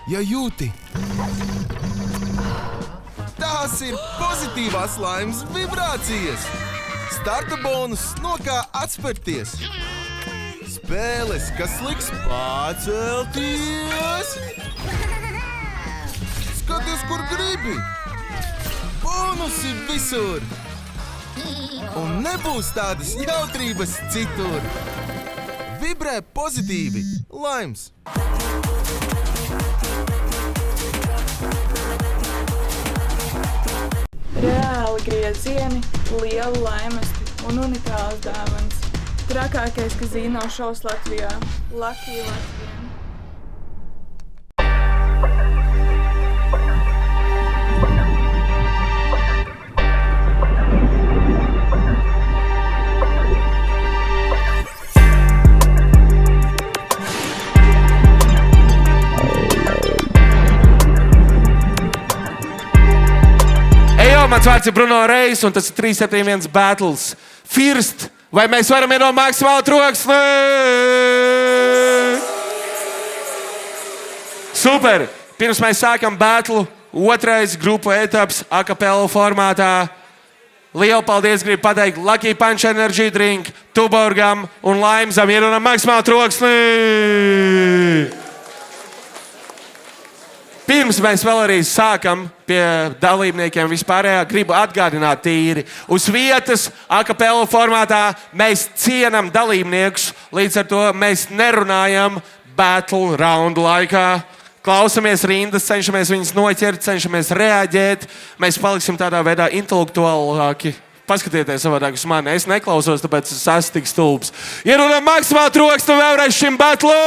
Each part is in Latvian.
ja jūti. Tās ir pozitīvās laimes vibrācijas. Starta bonus no kā atspērties. Spēles, kas liks pacelties. Skaties, kur gribi. Bonusi visur. Un nebūs tādas jautrības citur. Vibrē pozitīvi. Laimes. Reāli griezieni, liela laimesti un unikāls dāvans. Trakākais kazino šovs Latvijā. Lucky Latvijā. Mans vārds ir Bruno Reis, un tas ir 371 Battles. First, vai mēs varam iedot maksimālu troksni? Super! Pirms mēs sākam battle, otrais grupu etaps akapela formātā. Lielu paldies gribu pateikt Lucky Punch Energy Drink, Tuborgam un Laimzam iedodam maksimālu troksni! Pirms mēs vēl arī sākam pie dalībniekiem vispārējā, gribu atgādināt tīri. Uz vietas, akapela formātā, mēs cienam dalībniekus, līdz ar to mēs nerunājam battle round laikā. Klausamies rindas, cenšamies viņus noķert, cenšamies reaģēt. Mēs paliksim tādā veidā intelektuālāki. Paskatieties savādāk uz mani, es neklausos, tāpēc es esmu tik stulbs. Iedodam maksimālu troksni vēlreiz šim battle!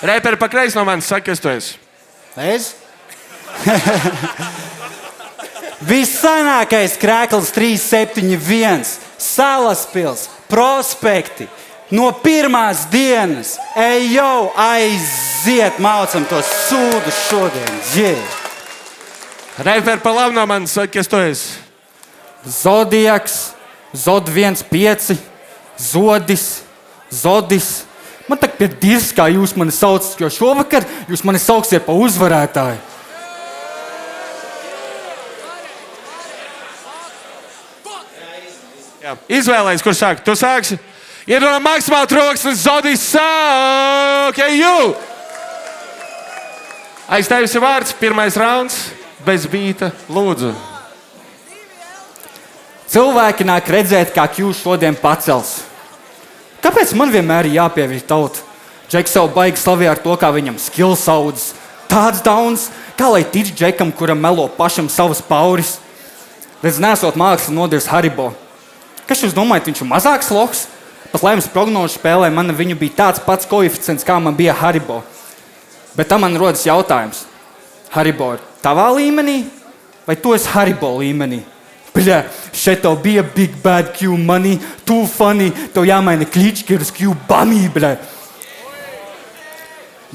Reperi pa kreisi no manis, saka, kas tu esi? Es? Vissanākais krēkls 371, Salaspils, Prospekti, no pirmās dienas. Ejau, aiziet, maucam tos sūdus šodien. Yeah. Reperi pa labi no manis, saka, kas tu esi? Zodiaks, Zod 15, Zodis, Zodis. Man tak pie dirs, kā jūs mani saucat, jo šovakar jūs mani sauksiet pa uzvarētāju. Jā. Izvēlējies, kur sāk. Tu sāksi? Iedodam maksimālu troksni, Zodis sāk! Eju! Aiz tevis ir vārds, pirmais rauns, bez bīta, lūdzu. Cilvēki nāk redzēt, kā Q šodien pacels. Kāpēc man vienmēr ir jāpievīr tauta? Džeks savu baigi slavē ar to, kā viņam skills audzes. Tāds dauns, kā lai tic Džekam, kuram melo pašam savas pauris. Redz, nesot mākslu nodirs Haribo. Kas jūs domājat, viņš ir mazāks lohs? Pat laimes prognožu spēlē man viņu bija tāds pats koeficients, kā man bija Haribo. Bet tam man rodas jautājums. Haribo ir tavā līmenī vai tu esi Haribo līmenī? Bļā, šeit tev bija big bad Q money, too funny, tev jāmaina klički uz Q bummy, bļā.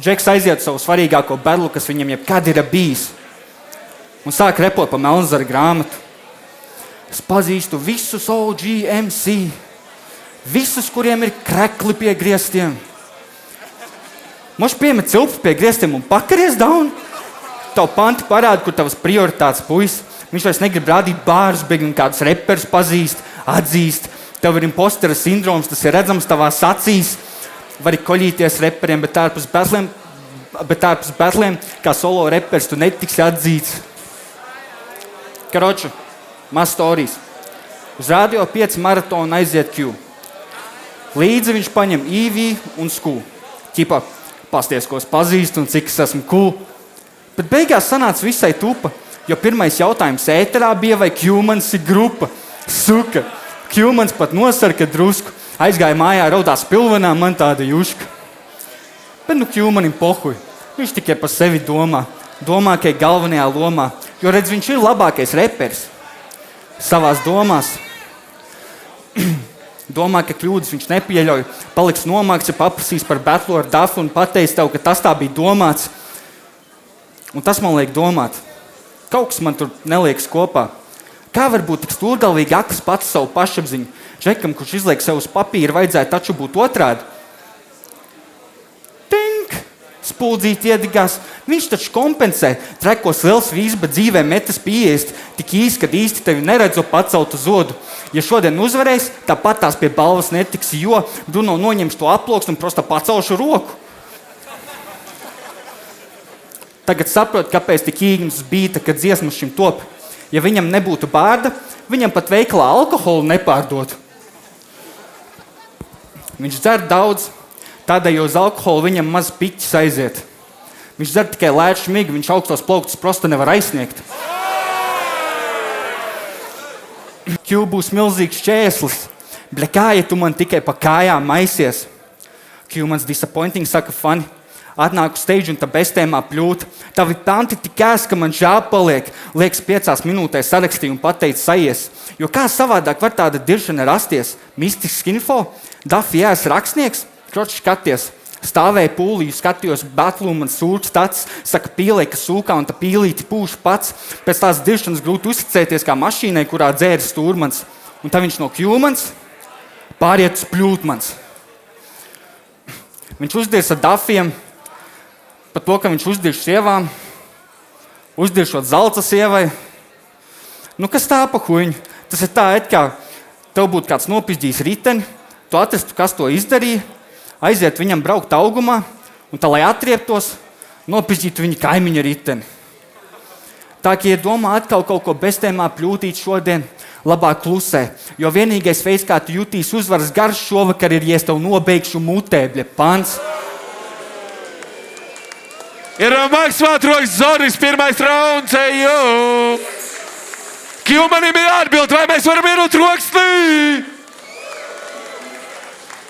Džeks aiziet savu svarīgāko batlu, kas viņam jebkad ir bijis. Un sāk repot pa Melnzara grāmatu. Es pazīstu visus OG MC, visus, kuriem ir krekli pie griestiem. Moš piemet cilpu pie griestiem un pakaries down. Tavu panti parāda, kur tavas prioritātes puisis. Viņš vairs negrib rādīt bārus, bet un kādus reperus pazīst, atzīst. Tev ir impostera sindroms, tas ir redzams tavās acīs. Vari koļīties reperiem, bet ārpus batliem, kā solo reperis, tu netiksi atzīts. Karoču, maz storijas. Uz Radio 5 maratonu aiziet Q. Līdzi viņš paņem EV un Sku. Ķipa, pasties, ko es pazīstu un cik es esmu cool. Bet beigās sanāca visai tupa. Jo pirmais jautājums ēterā bija, vai Q-mans ir grupa. Suka, Q-mans pat nosarka drusku. Aizgāja mājā, raudās pilvenā, man tāda juška. Bet nu Q-manim pohuj. Viņš tikai par sevi domā. Domā, ka ir galvenajā lomā. Jo redz, viņš ir labākais reperis. Savās domās. Domā, ka kļūdas viņš nepieļauj. Paliks nomāks, ja paprasīs par batlu ar Dafu un pateiks tev, ka tas tā bija domāts. Un tas man liek domāt. Kaut kas man tur neliekas kopā. Kā var būt tik stūrgalvīgi akls pats savu pašapziņu? Džekam, kurš izliek sev uz papīra, vajadzētu taču būt otrādi. uzspuldzīti iedegās. Viņš taču kompensē. Trekos liels vīzs, bet dzīvē metas pieeist. Tik īsti, kad īsti tevi neredzu paceltu zodu. Ja šodien uzvarēs, tāpat tās pie balvas netiks, jo Bruno noņems to aploksni un prosta pacelšu roku. Tagad saprot, kāpēc tik īgnis bīta, kad dziesmas šim top. Ja viņam nebūtu bārda, viņam pat veikalā alkoholu nepārdot. Viņš dzer daudz, tādēļ uz alkoholu viņam maz piķis aiziet. Viņš dzer tikai lētu šmigu, viņš augstos plauktus prosta nevar aizsniegt. Q būs milzīgs šķēslis. Bļa, kā, ja tu man tikai pa kājām maisies? Q mans disappointing, saka funny. Atnāk uz stage un tā bestēmā pļūt. Tavi panti tik ēs, ka man žāb paliek. Liekas 5 minūtēs sarakstīju un pateicu sajies. Jo kā savādāk var tāda diršana rasties? Mistisks info? Dafi ēs rakstnieks? Kroči skaties. Stāvēja pūlī, skatījos batlū, man sūrts tāds. Saka pīlē, ka sūkā un tā pīlīti pūš pats. Pēc tās diršanas grūti uzticēties kā mašīnai, kurā dzēris stūrmans. Un tā viņš no kļūmans pāriet uz pļūtmans. Viņš uzdirs ar dafiem. Par to, ka viņš uzdirš sievām, uzdiršot zelta sievai. Nu, kas tā pa huņu? Tas ir tā, kā tev būtu kāds nopizdījis riteni, tu atrastu, kas to izdarīja, aiziet viņam braukt augumā, un tā, lai atrieptos, nopizdītu viņa kaimiņa riteni. Tā, ka, ja domā atkal kaut ko bestēmā pļūtīt šodien, labāk klusē, jo vienīgais veids, kā tu jutīs uzvaras garš šovakar, ir, ja es tev nobeigšu mutē, bļa, pants. Ir maksimāli troks Zoris, pirmais rauns, eju! Q manim ir jāatbild, vai mēs varam ienot troksnī?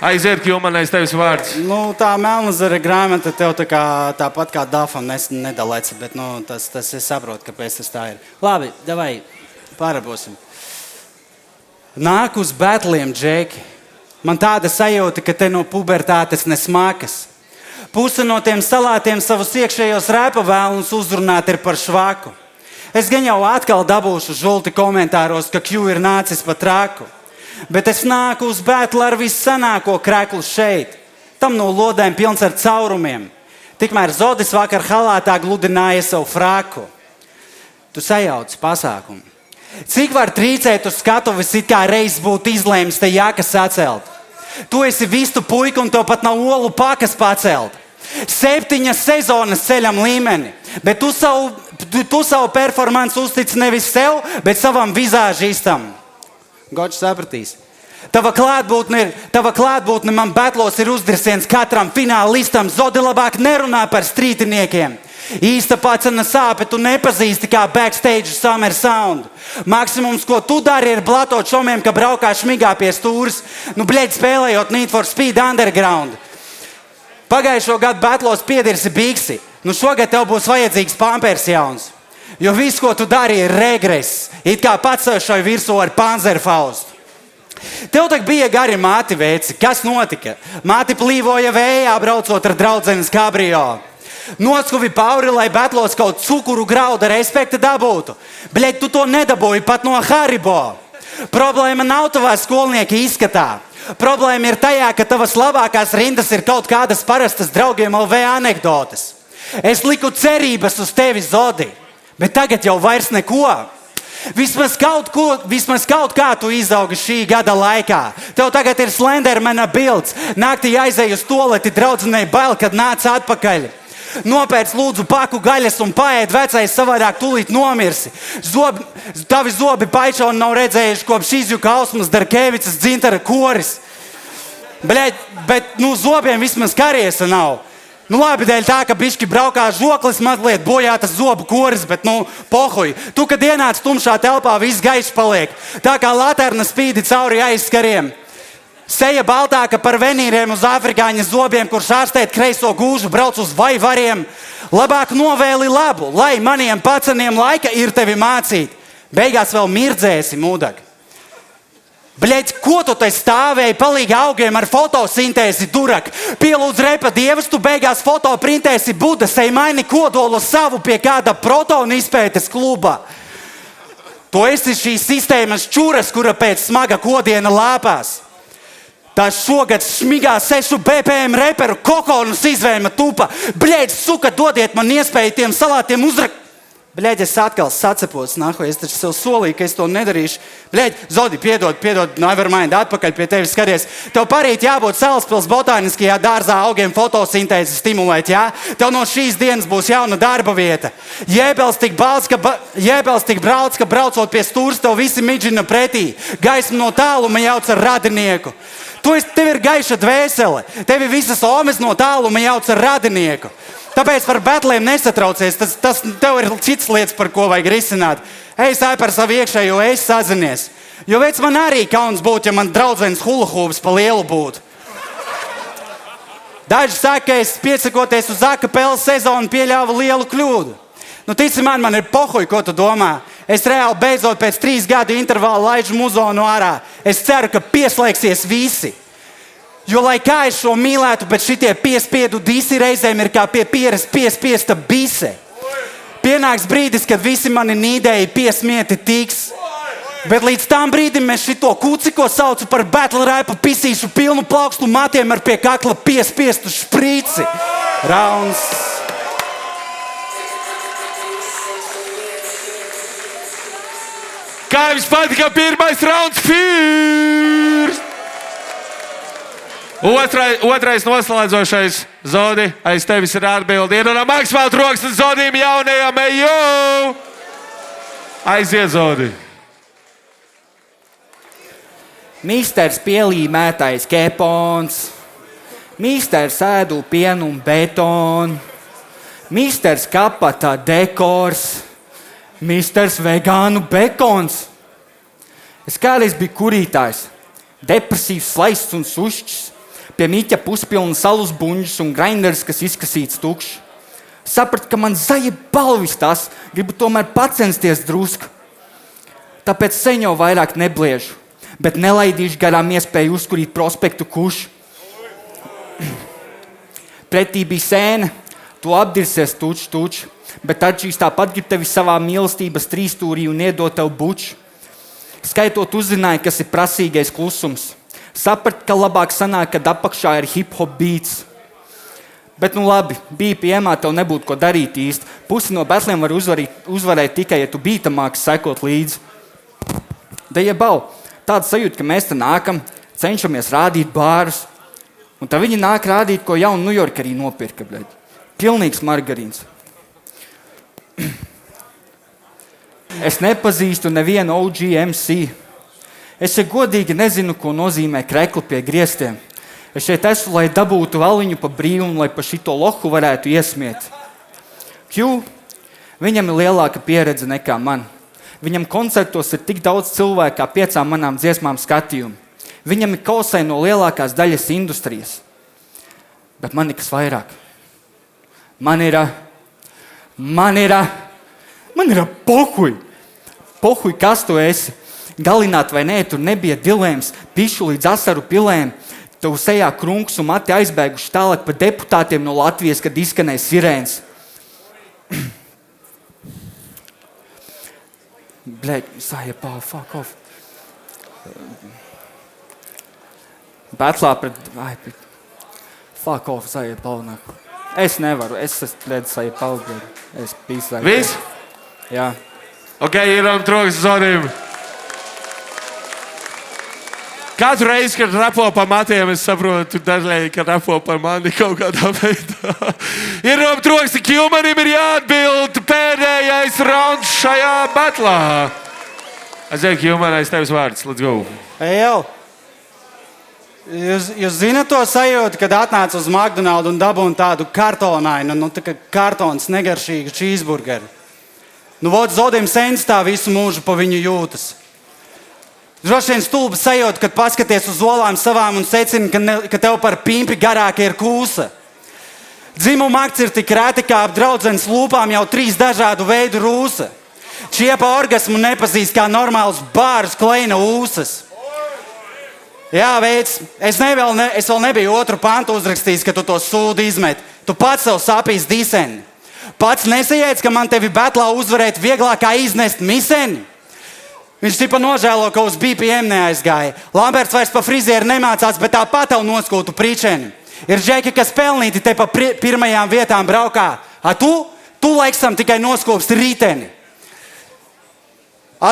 Aiziet, Q manais tevis vārds. Nu, tā melnazara grāmata tev tāpat kā Dafam nedalēts, bet tas es saprotu, kāpēc tas tā ir. Labi, davai, pārabosim. Nāk uz betliem, Džeki. Man tāda sajūta, ka te no pubertātes nesmākas. Puse no tiem salātiem savus iekšējos rēpa vēlums uzrunāt ir par švaku. Es gan jau atkal dabūšu žulti komentāros, ka Q ir nācis pa traku. Bet es nāku uz betlu ar vissanāko kreklu šeit. Tam no lodēm pilns ar caurumiem. Tikmēr Zodis vakar halātā gludināja savu fraku. Tu sajauc pasākumu. Cik var trīcēt uz skatuves, it kā reiz būtu izlēmis te jākas atcelt? Tu esi vistu puika un tev pat nav olu pakas pacelt. 7 sezonas ceļam līmeni, bet tu savu performansu uztic nevis sev, bet savam vizāžistam. Gods sapratīs. Tava klātbūtne man betlos ir uzdirsiens katram finālistam. Zodi labāk nerunā par strītiniekiem. Īsta pacena sāpe tu nepazīsti kā backstage summer sound. Maksimums, ko tu dari, ir blatot šomiem, ka braukā šmigā pie stūras. Nu, bļeģi, spēlējot Need for Speed Underground. Pagājušo gadu betlos piedirsi biksi. Nu, šogad tev būs vajadzīgs pampers jauns. Jo viss, ko tu dari, ir regress. It kā pacēšai virsū ar Panzerfaustu. Tev tak bija gari māti veci. Kas notika? Māti plīvoja vējā, braucot ar draudzenes kabrio. Noskuvi pauri, lai betlos kaut cukuru grauda respekta dabūtu. Bļeģi, tu to nedabūji pat no Haribo. Problēma nav tavā skolnieka izskatā. Problēma ir tajā, ka tavas labākās rindas ir kaut kādas parastas draugiem LV anekdotes. Es liku cerības uz tevi, Zodi, bet tagad jau vairs neko. Vismaz kaut kā tu izaugi šī gada laikā. Tev tagad ir Slendermana bilds. Naktī aizēju uz toleti, draudzenei bail, kad nāc atpakaļ. Nopēc lūdzu paku gaļas un paēd, vecais, savādāk tūlīt nomirsi. Tavi zobi paičoni nav redzējuši kopš izjuka Ausmas Darkevicas dzintara koris. Bļeģ, bet zobiem vismaz kariesa nav. Labi, dēļ tā, ka bišķi braukā žoklis, mazliet bojātas zobu koris, bet pohuj. Tu, kad ienāc tumšā telpā, viss gaišs paliek. Tā kā laterna spīdi cauri aizskariem. Seja baltāka par venīriem uz afrikāņa zobiem, kurš ārstēt kreiso gūžu brauc uz vaivariem. Labāk novēli labu, lai maniem paceniem laika ir tevi mācīt. Beigās vēl mirdzēsi, mūdak. Bļeģi, ko tu te stāvēji palīgi augiem ar fotosintēzi, durak? Pielūdz repa dievus, tu beigās fotoprintēsi Budas, ej maini kodolu savu pie kāda protonu izpētes kluba. Tu esi šīs sistēmas čuras, kura pēc smaga kodiena lāpās. Tā šogad šmigā 6 BPM reperu kokonus izvēma tupa. Bļēģi, suka, dodiet man iespēju tiem salātiem uzrakt. Bļēģi, es atkal sacepos, nahuj, es taču sev solīju, ka es to nedarīšu. Bļēģi, Zodi, piedod, nevermind, atpakaļ pie tevis skaties. Tev parīt jābūt Salaspils botāniskajā dārzā augiem fotosintēzi stimulēt, jā? Tev no šīs dienas būs jauna darba vieta. Jēbels tik brauc, ka braucot pie stūras, tev visi midžina pretī. Gaismu no tāluma jauc ar radinieku. Tev ir gaiša dvēsele. Tevi visas omes no tāluma jauc ar radinieku. Tāpēc par betliem nesatraucies. Tas tev ir cits lietas, par ko vajag risināt. Ej, sāj par savu iekšējo, es sazinies. Jo veids man arī kauns būtu, ja man draudzenes hulahūbas pa lielu būtu. Daži saka, ka es piesakoties uz akapeles sezonu pieļāvu lielu kļūdu. Nu, tici man ir pohuj, ko tu domā. Es reāli beidzot pēc 3 gadu intervāla laižu muzonu ārā. Es ceru, ka pieslēgsies visi. Jo, lai kā es šo mīlētu, bet šitie piespiedu disi reizēm ir kā pie pieres piespiesta bise. Pienāks brīdis, kad visi mani nīdēji piesmieti tiks. Bet līdz tam brīdim mēs šito kūci, ko saucu par battle rapu, pisīšu pilnu plaukstu matiem ar pie kakla piespiestu šprīci. Rauns. Kā jums patika pirmais rauns? First! Otrais noslēdzošais Zodi, aiz tevis ir atbildi. Iedodam maksimāli troksni Zodim jaunajam, ejo! Aiziet, Zodi. Misters pielīmētais kepons, misters ēdu pienu un betonu, misters kapata dekors, misters vegānu bekons. Es kādreiz biju kurītājs, depresīvs, slaists un sušķis. Pie Miķa puspilna salus buņģis un grinders, kas izkasīts tukšs. Sapratu, ka man zaļa balvis tas, gribu tomēr pacensties drusku. Tāpēc sen jau vairāk nebliežu, bet nelaidīšu garām iespēju uzkurīt prospektu kušu. Pretī bija sēne, tu apdirsies tuč, bet Arčijs tāpat grib tevi savā mīlestības trīstūrī un iedot tev buču. Skaitot uzzināja, kas ir prasīgais klusums. Saprat, ka labāk sanāk, kad apakšā ir hip-hop beats. Bet nu labi, bija piemā, tev nebūtu ko darīt īsti. Pusi no betliem var uzvarēt tikai, ja tu bītamāks sekot līdzi. Da jebau, tāda sajūta, ka mēs te nākam, cenšamies rādīt bārus, un tad viņi nāk rādīt, ko jaunu Nujorkarī nopirka, bļaļ. Pilnīgs margarīns. Es nepazīstu nevienu OG MC. Es šeit godīgi nezinu, ko nozīmē krekli pie griestiem. Es šeit esmu, lai dabūtu valiņu pa brīvu un lai pa šito lohu varētu iesmiet. Q, viņam ir lielāka pieredze nekā man. Viņam koncertos ir tik daudz cilvēku kā 5 manām dziesmām skatījumu. Viņam ir kausai no lielākās daļas industrijas. Bet man nekas vairāk. Man ir pohuj. Pohuj, kas tu esi? Galināt vai nē, tur nebija dilēms, pišu līdz asaru pilēm. Tev sejā krunks un mati aizbēguši tālāk pa deputātiem no Latvijas, kad izskanēja sirēns. Bļēģ, sajebā, fuck off. Betlā pret... Fuck off, sajebā, nāk. Es nevaru, es bļēģ, sajebā, bļēģ. Es pīsāju. Viss? Jā. Ok, iedodam troksni Zodim. Katru reizi, kad rapo pa matiem, es saprotu dažreiz, kad rapo par mani kaut kādā veidā. Iedodam troksni, Kilmanim ir jāatbild pēdējais rauns šajā batlā. Aiziet, Kilmanais, tevis vārds, let's go. Ejau, jūs zināt to sajūtu, kad atnāc uz McDonald's un dabūn tādu kartonainu, tā kā kartons negaršīgu cheeseburgeru. Nu, vod Zodim sens tā visu mūžu pa viņu jūtas. Droši vien stulba sajūta, kad paskaties uz olām savām un secini, ka tev par pimpi garāka ir kūsa. Dzimuma akts ir tik reti, kā ap draudzenes lūpām jau 3 dažādu veidu rūsa. Čiepa orgasmu nepazīst kā normāls bārus kleina ūsas. Jā, veids, es vēl nebiju 2. pantu uzrakstījis, ka tu to sūdu izmet. Tu pats sev sapīs diseni. Pats nesajēdz, ka man tevi betlā uzvarēt vieglāk kā iznest miseni. Viņš tipa nožēlo, ka uz BPM neaizgāja. Lamberts vairs pa frizieri nemācās, bet tāpat jau noskūtu pričeni. Ir džeki, kas pelnīti te pa pirmajām vietām braukā. A tu laikam tikai noskūpsti riteni.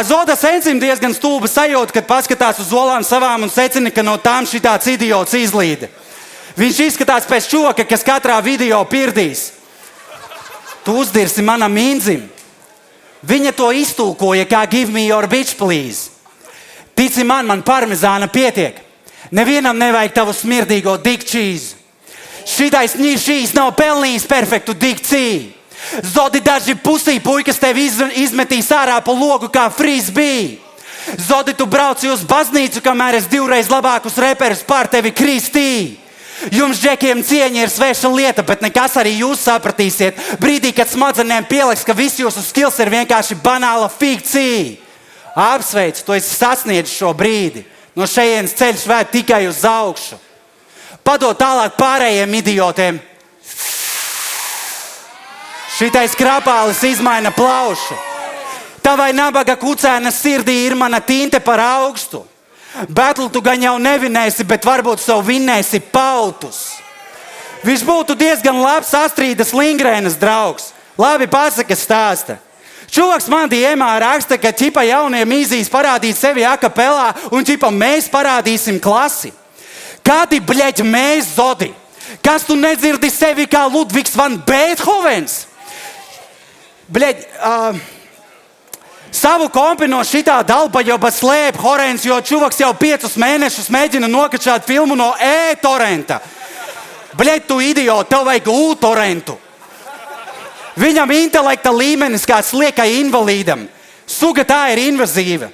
Zodas Encim diezgan stulba sajūta, kad paskatās uz olām savām un secina, ka no tām šitāds idiots izlīda. Viņš izskatās pēc čoka, kas katrā video pirdīs. Tu uzdirsi manam Inzim. Viņa to iztulkoja kā give me your bitch, please. Tici man parmezāna pietiek. Nevienam nevajag tavu smirdīgo dick cheese. Šitais ņīšīs nav pelnījis perfektu dikciju. Zodi daži pusī puikas tevi izmetīs ārā pa logu kā frisbee. Zodi tu brauci uz baznīcu, kamēr es 2 reiz labākus reperus pār tevi kristīju. Jums, džekiem, cieņa ir sveša lieta, bet nekas arī jūs sapratīsiet. Brīdī, kad smadzenēm pieliks, ka viss jūsu skills ir vienkārši banāla fikcija. Apsveicu, tu esi sasniedzis šo brīdi. No šejienes ceļš vēd tikai uz augšu. Padod tālāk pārējiem idiotiem. Šitais krapālis izmaina plaušu. Tavai nabaga kucēna sirdī ir mana tinte par augstu. Batlu tu gan jau nevinēsi, bet varbūt savu vinnēsi pautus. Viņš būtu diezgan labs Astrīdas Lingrēnas draugs. Labi pasaka stāsta. Čuvaks man diemā raksta, ka ķipa jauniem īzīs parādīt sevi akapelā un ķipa mēs parādīsim klasi. Kādi, bļeģ, mēs, Zodi? Kas tu nedzirdi sevi kā Ludvigs van Beethovens? Bļeģ, savu kompi no šitā dalbajoba slēp Horens, jo čuvaks jau 5 mēnešus mēģina nokačāt filmu no e-torrenta. Bļeģ, tu idiot, tev vajag U-torrentu. Viņam intelekta līmenis kā sliekai invalīdam. Suga tā ir invazīva.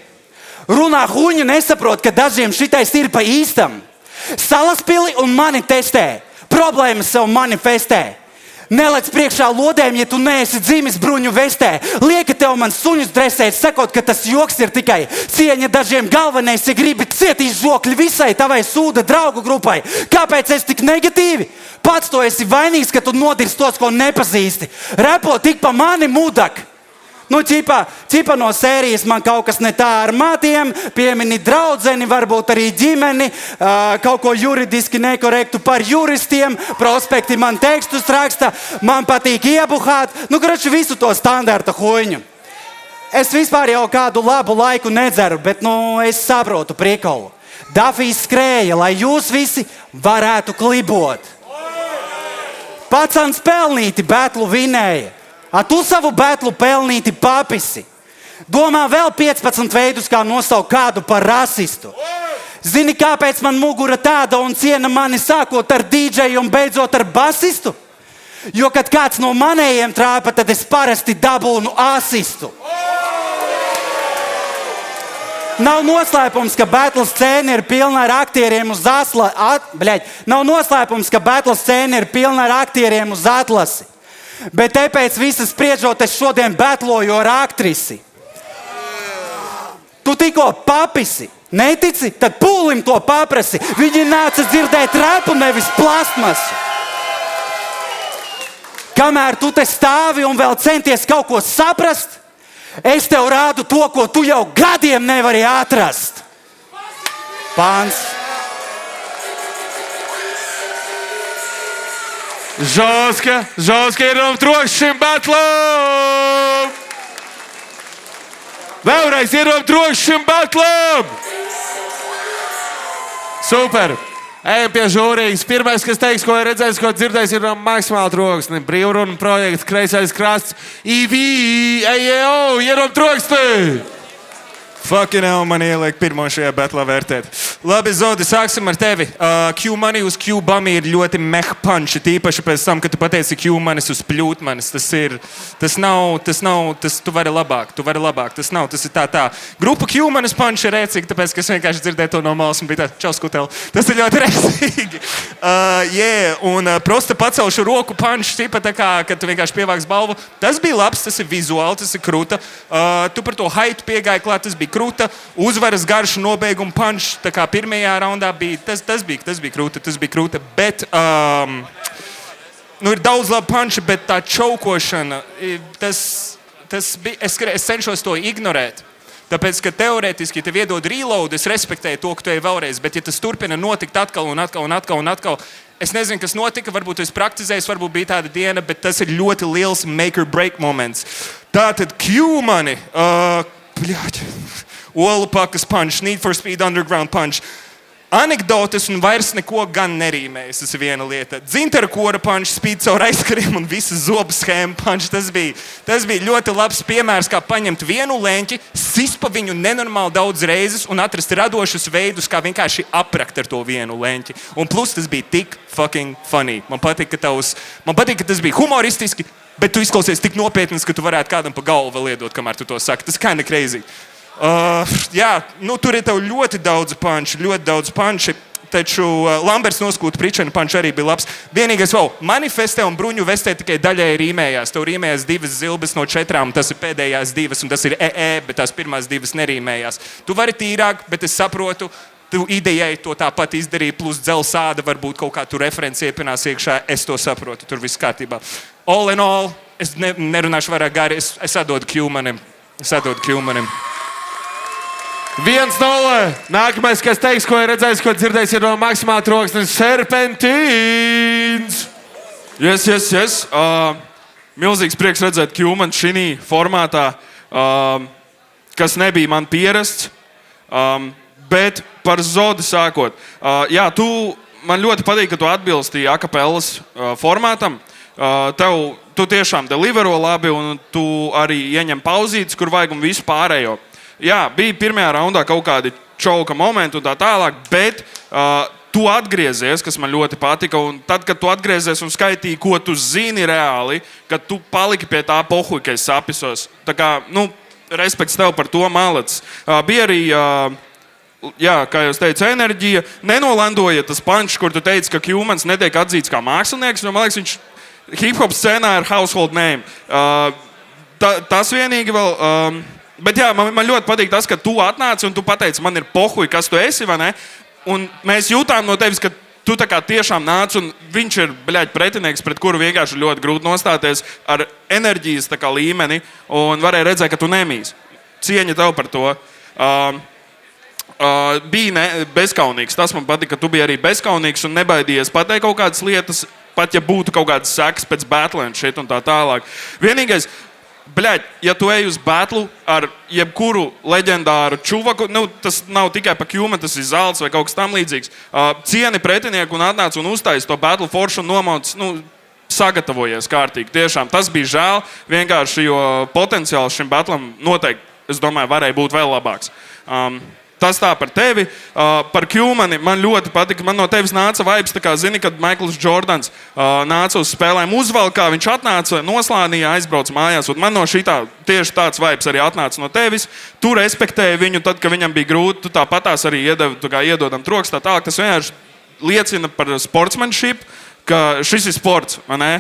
Runā huņu nesaprot, ka dažiem šitais ir pa īstam. Salaspili un mani testē. Problēmas sev manifestē. Nelec priekšā lodēm, ja tu neesi dzimis bruņu vestē. Lieka tev man suņus dresēt, sakot, ka tas joks ir tikai cieņa dažiem galvenais, ja gribi cietīs žokļi visai tavai sūda draugu grupai. Kāpēc es tik negatīvi? Pats to esi vainīgs, ka tu nodirsi tos, ko nepazīsti. Repo tik pa mani mudak. Nu, ķipa no sērijas man kaut kas ne tā ar matiem, piemini draudzeni, varbūt arī ģimeni, kaut ko juridiski nekorektu par juristiem, prospekti man tekstus raksta, man patīk iebuhāt, nu, kroči visu to standarta huņu. Es vispār jau kādu labu laiku nedzeru, bet, nu, es saprotu priekolu. Dafijs skrēja, lai jūs visi varētu klibot. Pacans pelnīti betlu vinēja. A tu savu betlu pelnīti papisi. Domā vēl 15 veidus, kā nosaukt kādu par rasistu. Zini, kāpēc man mugura tāda un ciena mani sākot ar dīdžeju un beidzot ar basistu? Jo, kad kāds no manējiem trāpa, tad es parasti dabūnu asistu. Nav noslēpums, ka betlu scēna ir pilna ar aktieriem uz Nav noslēpums, ka betlu scēna ir pilna ar aktieriem uz atlasi. Bet tāpēc visas spriežot, es šodien betloju ar aktrisi. Tu tikko papisi. Netici? Tad pūlim to paprasi. Viņi nāca dzirdēt repu, nevis plastmasu. Kamēr tu te stāvi un vēl centies kaut ko saprast, es tev rādu to, ko tu jau gadiem nevari atrast. Pāns. Žoska ir trokšs šim batlam! Vēlreiz ir trokšs šim batlam! Super! Ejam pie žūrijas. Pirmais, kas teiks, ko ir redzējis, ko dzirdējis, ir maksimāli troksni. Brīvruna projekts, kreisais krasts. EO, ir troksti! Fucking hell, man ieliek pirmo šajā betlā vērtēt. Labi, Zodi, sāksim ar tevi. Q-money uz Q-bummy ir ļoti meh punch. Tīpaši pēc tam, kad tu pateici Q-manis uz pļūtmanis. Tas nav, tu vari labāk. Tas ir tā. Grupa Q-manis punch ir rēcīgi, tāpēc, ka es vienkārši dzirdēju to no malas un bija tā, čau skutel. Tas ir ļoti rēcīgi. Un prosta pacelšu roku punch, tīpa tā kā, kad tu vienkārši pievāks balvu. Tas bija labs, tas ir vizuāli, tas ir kruta. Tu par to haitu piegāji klāt, tas bija kruta, uzvaras garšu nobeiguma punch, tā kā pirmajā raundā bija, tas bija kruta, bet ir daudz labu punchi, bet tā čaukošana, tas bija, es cenšos to ignorēt. Tāpēc, ka teorētiski, ja tev iedod reload, es respektēju to, ka tu ej vēlreiz, bet ja tas turpina notikt atkal un atkal, es nezinu, kas notika, varbūt tu esi praktizējis, varbūt bija tāda diena, bet tas ir ļoti liels make or break moments. Tātad Q mani, Olu pakas punch, Need for Speed Underground punch. Anekdotes un vairs neko gan nerīmējas, tas ir viena lieta. Dzintara kora punch, spīd caur aizkariem un visas zobu schēma punch. Tas bija ļoti labs piemērs, kā paņemt vienu leņķi, sist pa viņu nenormāli daudz reizes un atrast radošus veidus, kā vienkārši aprakt ar to vienu leņķi. Un plus tas bija tik fucking funny. Man patīk, ka tas bija humoristiski, bet tu izklausies tik nopietnis, ka tu varētu kādam pa galvu vēl iedot, kamēr tu to saki. Tas kinda crazy. Tur ir tev ļoti daudz punči, taču Lamberts noskūta pričena punči arī bija labs. Vienīgais manifestē un bruņu vestē tikai daļai rīmējās. Tev rīmējās 2 zilbes no 4, tas ir pēdējās 2, un tas ir bet tās pirmās 2 nerīmējās. Tu vari tīrāk, bet es saprotu, tu idejai to tāpat izdarīji, plus dzelsāda varbūt kaut kā tu referenci iepinās iekšā, es to saprotu, tur viss kārtībā. All in all, es nerunāšu vairāk gari, es atdodu Q-manim. 1-0. Nākamais, kas teiks, ko ir redzējis, ko dzirdējis, ir no Maksimāla troksnis Serpentīns. Yes. Milzīgs prieks redzēt Q-mani šī formātā, kas nebija man pierasts. Bet par Zodi sākot. Man ļoti patīk, ka tu atbilstīji akapellas formātam. Tu tiešām delivero labi un tu arī ieņem pauzītes, kur vajag un visu pārējo. Jā, bija pirmajā raundā kaut kādi čauka momenti un tā tālāk, bet tu atgriezies, kas man ļoti patika, un tad, kad tu atgriezies un skaitīji, ko tu zini reāli, kad tu paliki pie tā pohuļa, ka es sapisos. Tā kā, respekts tev par to, malacis. Bija arī, kā jūs teicu, enerģija. Nenolandoja tas punch, kur tu teici, ka Q-mans netiek atzīts kā mākslinieks, jo, man liekas, viņš hip-hop scenā ir household name. Tas vienīgi vēl... Bet jā, man ļoti patīk tas, ka tu atnāci un tu pateici, man ir pohuj, kas tu esi, vai ne? Un mēs jūtām no tevis, ka tu tā kā tiešām nāc un viņš ir, pretinieks, pret kuru vienkārši ļoti grūti nostāties ar enerģijas tā kā līmeni un varēja redzēt, ka tu nemīs. Cieņa tev par to. Bija bezkaunīgs. Tas man patīk, ka tu biji arī bezkaunīgs un nebaidījies pateikt kaut kādas lietas, pat ja būtu kaut kādas sekas pēc battlēm šeit un tā tālāk. Vienīgais, ja tu ej uz battlu ar jebkuru leģendāru čuvaku, tas nav tikai pa Q-man, tas ir zelts vai kaut kas tam līdzīgs. Cieni pretinieku un atnāc un uztais to battle force un nomauc, sagatavojies kārtīgi. Tiešām tas bija žēl, vienkārši, jo potenciāls šim battlam noteikti, es domāju, varēja būt vēl labāks. Tas tā par tevi. Par Q-mani man ļoti patika. Man no tevis nāca vibes, tā kā zini, kad Maikls Jordans nāca uz spēlēm uzvalkā, viņš atnāca, noslānīja, aizbrauca mājās. Un man no šitā tieši tāds vibes arī atnāca no tevis. Tu respektēji viņu tad, kad viņam bija grūti, tu tāpatās arī iedodam troks, tā tālāk. Tas vienkārši liecina par sportsmanship, ka šis ir sports, vai ne?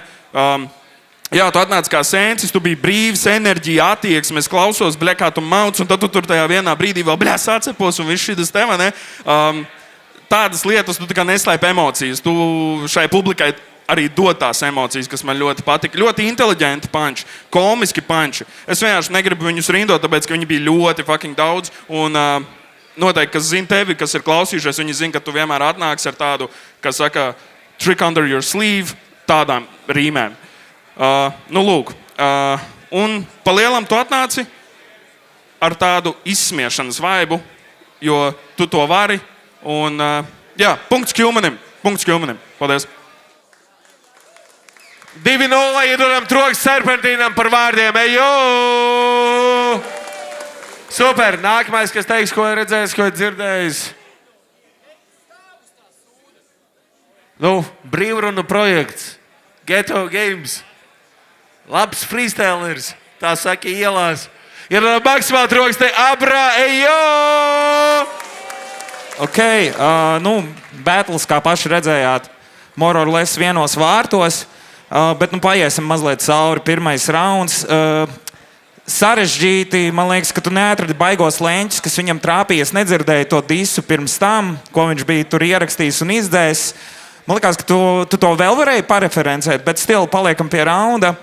Jā, tu atnāc kā sēncis, tu biji brīvs, enerģija, attieksme, es klausos, kā tu mauc, un tad tu tur tajā vienā brīdī vēl sacepos, un viss šis te, vai ne? Tādas lietas, tu tā kā neslēp emocijas, tu šai publikai arī dod tās emocijas, kas man ļoti patika. Ļoti inteliģenti punči, komiski punči. Es vienkārši negribu viņus rindot, tāpēc, ka viņi bija ļoti fucking daudz, un noteikti, kas zina tevi, kas ir klausījušies, viņi zina, ka tu vienmēr atnāks ar tādu, kas saka, trick under your sleeve, tādām rīmēm. Lūk, un pa lielam tu atnāci ar tādu izsmiešanas vaibu, jo tu to vari, un punkts Q-manim. Paldies. 2-0, iedodam troks Serpentīnam par vārdiem. Ejo! Super, nākamais, kas teiks, ko ir redzējis, ko ir dzirdējis. Brīvrunu projekts, Ghetto Games. Labs freestylers, tā saka ielās. Ir Maksimāla troks te Abra, ejo! Battles, kā paši redzējāt, more or less vienos vārtos, bet paiesim mazliet cauri. Pirmais rauns. Sarežģīti, man liekas, ka tu neatradi baigos leņķus, kas viņam trāpījies, nedzirdēji to disu pirms tam, ko viņš bija tur ierakstījis un izdējis. Man liekas, ka tu to vēl varēji pareferencēt, bet still paliekam pie raunda.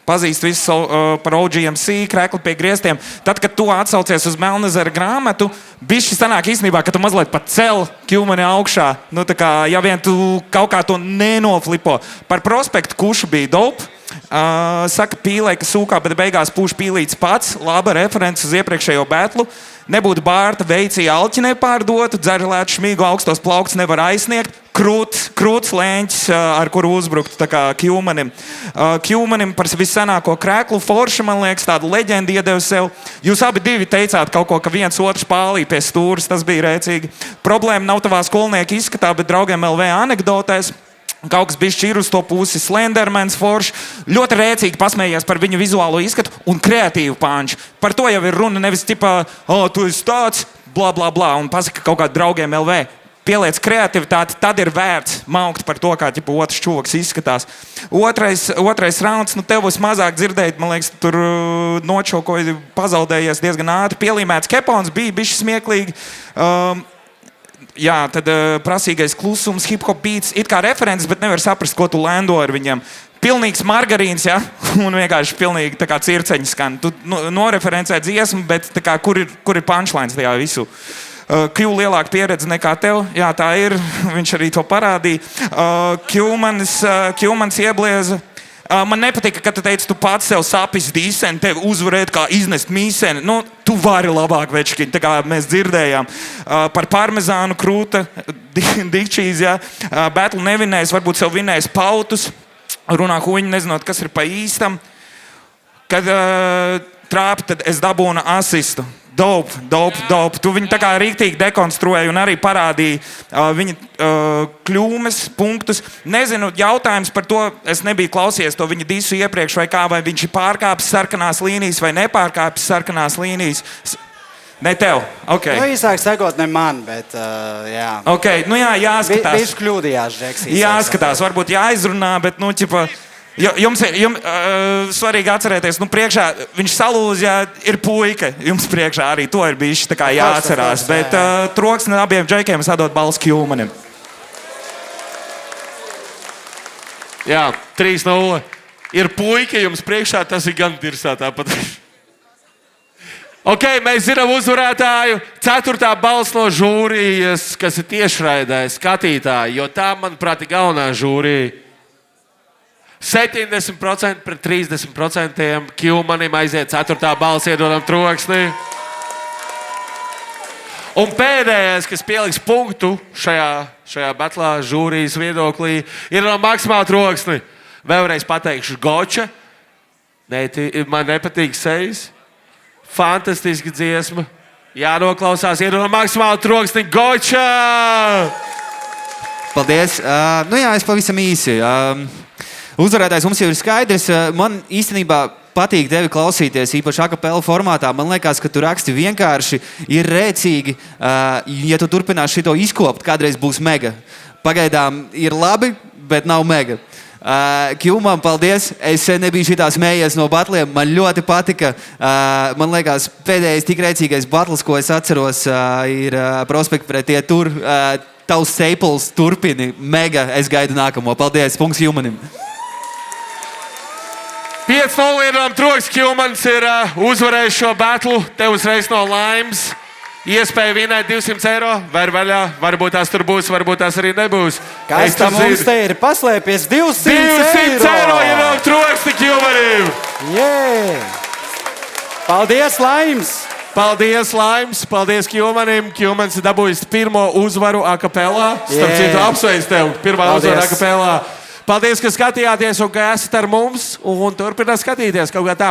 pazīst visu par OGMC, krekli pie griestiem. Tad, kad tu atsaucies uz Melnezera grāmatu, bišķi sanāk īstenībā, ka tu mazliet pat cel Q-mani augšā. Nu, tā kā, ja vien tu kaut kā to nenoflipo. Par prospektu kušu bija dope. Saka pīlē, ka sūkā, bet beigās pūš pīlīts pats. Laba referents uz iepriekšējo betlu. Nebūtu bārta veicija alķi nepārdotu, dzerlētu šmīgu augstos plaukts nevar aizsniegt. Krūts lēņķis, ar kuru uzbrukt tā kā Q-manim. Q-manim par vissanāko krēklu forša, man liekas, tādu leģendu iedeva sev. Jūs abi divi teicāt kaut ko, ka viens otrs pālī pie stūras, tas bija rēcīgi. Problēma nav tavā skolnieka izskatā, bet draugiem LV anekdotēs. Kaut kas bišķi ir uz to pusi, Slendermans forši, ļoti rēcīgi pasmējies par viņu vizuālo izskatu un kreatīvu pāņu. Par to jau ir runa, nevis tipā, tu esi tāds, bla, bla, bla, un pasaka kaut kādiem draugiem LV. Pieliec kreativitāti, tad ir vērts maukt par to, kā otrs čoks izskatās. Otrais rauns, nu tev būs mazāk dzirdēt, man liekas, tur nočokoji pazaudējies diezgan ātri. Pielīmēts kepons bija bišķi smieklīgi. Jā, tad prasīgais klusums, hip-hop beats, it kā referents, bet nevar saprast, ko tu lendo ar viņiem. Pilnīgs margarīns, ja? Un vienkārši pilnīgi tā kā circeņi skan. Tu noreferencē dziesmu, bet tā kā, kur ir punchlines tajā visu? Q lielāka pieredze nekā tev, jā, tā ir, viņš arī to parādīja. Q-manis ieblieza. Man nepatika, ka tu teici, tu pats sev sapis dīseni, tevi uzvarēt kā iznest mīseni. Nu, tu vari labāk, večkiņi, tā kā mēs dzirdējām. Par parmezānu krūta, dikčīs, jā. Battle nevinējis, varbūt sev vinējis pautus. Runā huņi, nezinot, kas ir pa īstam. Kad trāpi, tad es dabūnu asistu. Dope. Tu viņu tā kā rīktīgi dekonstruēji un arī parādīji viņa kļūmes, punktus. Nezinu, jautājums par to, es nebiju klausies to viņa disu iepriekš vai kā, vai viņš ir pārkāpis sarkanās līnijas vai nepārkāpis sarkanās līnijas. Ne tev, ok. Nu, īsāk sakot, ne man, bet jā. Ok, nu jā, jāskatās. Viņš kļūdījās, Džeks. Jāskatās, varbūt jāizrunā, bet, nu, ķipa... Jums svarīgi atcerēties, nu priekšā viņš salūz, ja ir puika, jums priekšā arī to ir bijis tā kā jāatcerās, bet troksni abiem džekiem sadot balss Q-manim. Jā, 3-0. Ir puika, jums priekšā, tas ir gan dirsā tāpat. Ok, mēs zinām uzvarētāju. 4. balss no žūrijas, kas ir tiešraidē skatītāji, jo tā, manuprāt, ir galvenā žūrija. 70% pret 30% Q-manim aiziet 4. balss, iedodam troksni. Un pēdējais, kas pieliks punktu šajā batlā žūrijas viedoklī, ir no maksimāla troksni. Vēlreiz pateikšu Goča. Man nepatīk sejas. Fantastiski dziesma. Jānoklausās, iedodam maksimāla troksni Goča! Paldies. Nu jā, es pavisam īsi. Uzvarētājs mums jau ir skaidrs. Man īstenībā patīk tevi klausīties, īpaši akapela formātā. Man liekas, ka tu raksti vienkārši, ir rēcīgi. Ja tu turpinās šito izkopt, kādreiz būs mega. Pagaidām ir labi, bet nav mega. Q-man, paldies. Es nebiju šitā smējies no batliem. Man ļoti patika. Man liekas, pēdējais tik rēcīgais batls, ko es atceros, ir prospekti pret tie tur. Tavs staples turpini. Mega. Es gaidu nākamo. Paldies. Punkts Q-manim. 5-0 iedodam troksni. Q-manis ir uzvarējis šo batlu. Tev uzreiz no laimes. Iespēja vinēt 200 eiro. Var vaļā. Varbūt tās tur būs, varbūt tās arī nebūs. Kas tam mums te ir paslēpies? 200 eiro iedodam troksni Q-manim. Yeah. Paldies, Laims! Paldies, Laims! Paldies Q-manim! Q-manis ir dabūjis pirmo uzvaru akapelā. Starp citu, apsveic tev! Pirmā uzvara akapelā. Paldies, ka skatījāties un ka esat ar mums. Un turpināt skatīties kaut kā tā.